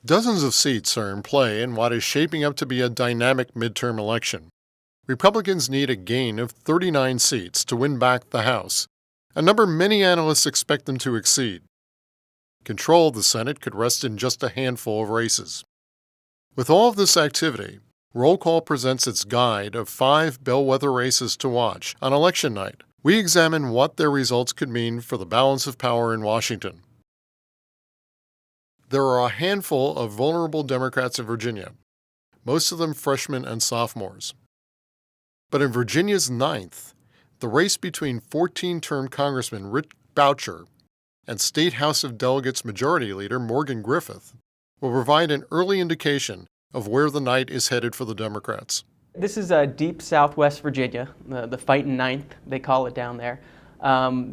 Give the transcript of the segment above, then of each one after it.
Dozens of seats are in play in what is shaping up to be a dynamic midterm election. Republicans need a gain of 39 seats to win back the House, a number many analysts expect them to exceed. Control of the Senate could rest in just a handful of races. With all of this activity, Roll Call presents its guide of 5 bellwether races to watch on election night. We examine what their results could mean for the balance of power in Washington. There are a handful of vulnerable Democrats in Virginia, most of them freshmen and sophomores. But in Virginia's 9th, the race between 14-term Congressman Rick Boucher and State House of Delegates Majority Leader Morgan Griffith will provide an early indication of where the night is headed for the Democrats. This is deep southwest Virginia, the fighting 9th, they call it down there.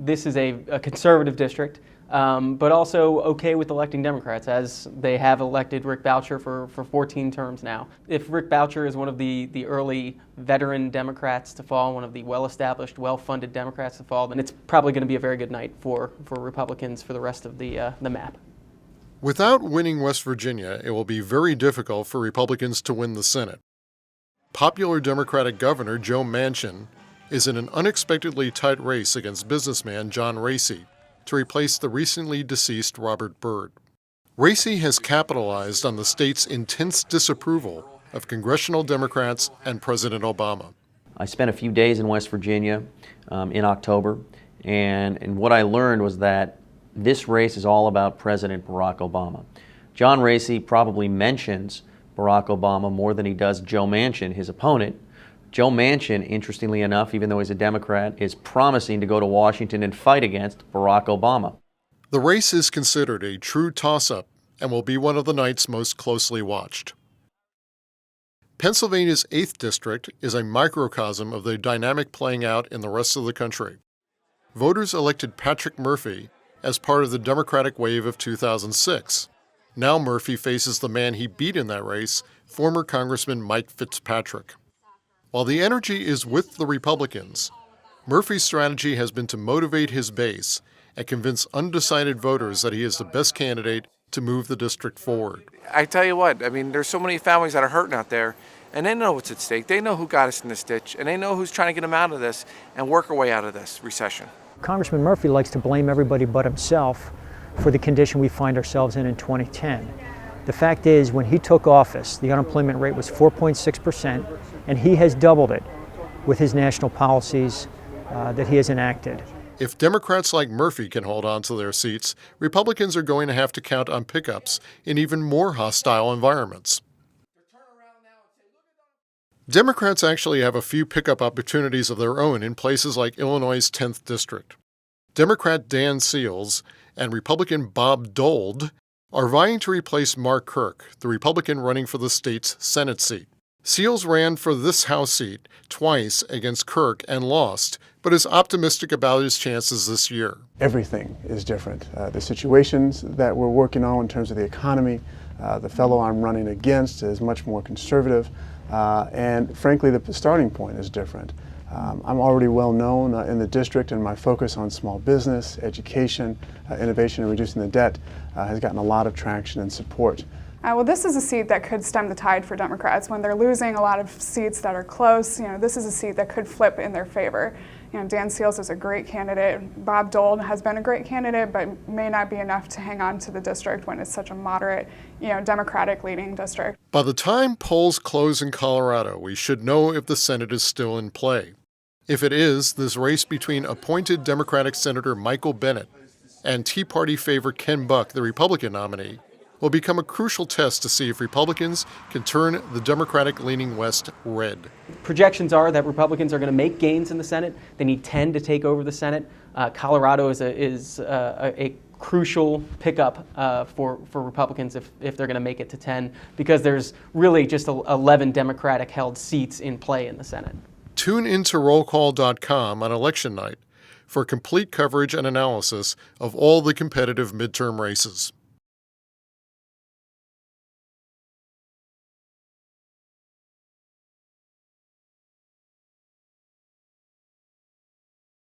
This is a conservative district. But also okay with electing Democrats, as they have elected Rick Boucher for 14 terms now. If Rick Boucher is one of the early veteran Democrats to fall, one of the well-established, well-funded Democrats to fall, then it's probably going to be a very good night for Republicans for the rest of the map. Without winning West Virginia, it will be very difficult for Republicans to win the Senate. Popular Democratic Governor Joe Manchin is in an unexpectedly tight race against businessman John Racy to replace the recently deceased Robert Byrd. Racy has capitalized on the state's intense disapproval of congressional Democrats and President Obama. I spent a few days in West Virginia in October, and what I learned was that this race is all about President Barack Obama. John Racy probably mentions Barack Obama more than he does Joe Manchin, his opponent. Joe Manchin, interestingly enough, even though he's a Democrat, is promising to go to Washington and fight against Barack Obama. The race is considered a true toss-up and will be one of the night's most closely watched. Pennsylvania's 8th district is a microcosm of the dynamic playing out in the rest of the country. Voters elected Patrick Murphy as part of the Democratic wave of 2006. Now Murphy faces the man he beat in that race, former Congressman Mike Fitzpatrick. While the energy is with the Republicans, Murphy's strategy has been to motivate his base and convince undecided voters that he is the best candidate to move the district forward. I tell you what, there's so many families that are hurting out there, and they know what's at stake. They know who got us in this ditch, and they know who's trying to get them out of this and work our way out of this recession. Congressman Murphy likes to blame everybody but himself for the condition we find ourselves in 2010. The fact is, when he took office, the unemployment rate was 4.6%, and he has doubled it with his national policies that he has enacted. If Democrats like Murphy can hold on to their seats, Republicans are going to have to count on pickups in even more hostile environments. Democrats actually have a few pickup opportunities of their own in places like Illinois' 10th district. Democrat Dan Seals and Republican Bob Dole are vying to replace Mark Kirk, the Republican running for the state's Senate seat. Seals ran for this House seat twice against Kirk and lost, but is optimistic about his chances this year. Everything is different. The situations that we're working on in terms of the economy, the fellow I'm running against is much more conservative, and frankly, the starting point is different. I'm already well known in the district, and my focus on small business, education, innovation, and reducing the debt has gotten a lot of traction and support. Well, this is a seat that could stem the tide for Democrats. When they're losing a lot of seats that are close, this is a seat that could flip in their favor. Dan Seals is a great candidate. Bob Dole has been a great candidate, but may not be enough to hang on to the district when it's such a moderate, Democratic leading district. By the time polls close in Colorado, we should know if the Senate is still in play. If it is, this race between appointed Democratic Senator Michael Bennet and Tea Party favorite Ken Buck, the Republican nominee, will become a crucial test to see if Republicans can turn the Democratic-leaning West red. Projections are that Republicans are going to make gains in the Senate. They need 10 to take over the Senate. Colorado is a crucial pickup for Republicans if they're going to make it to 10, because there's really just 11 Democratic-held seats in play in the Senate. Tune into rollcall.com on election night for complete coverage and analysis of all the competitive midterm races.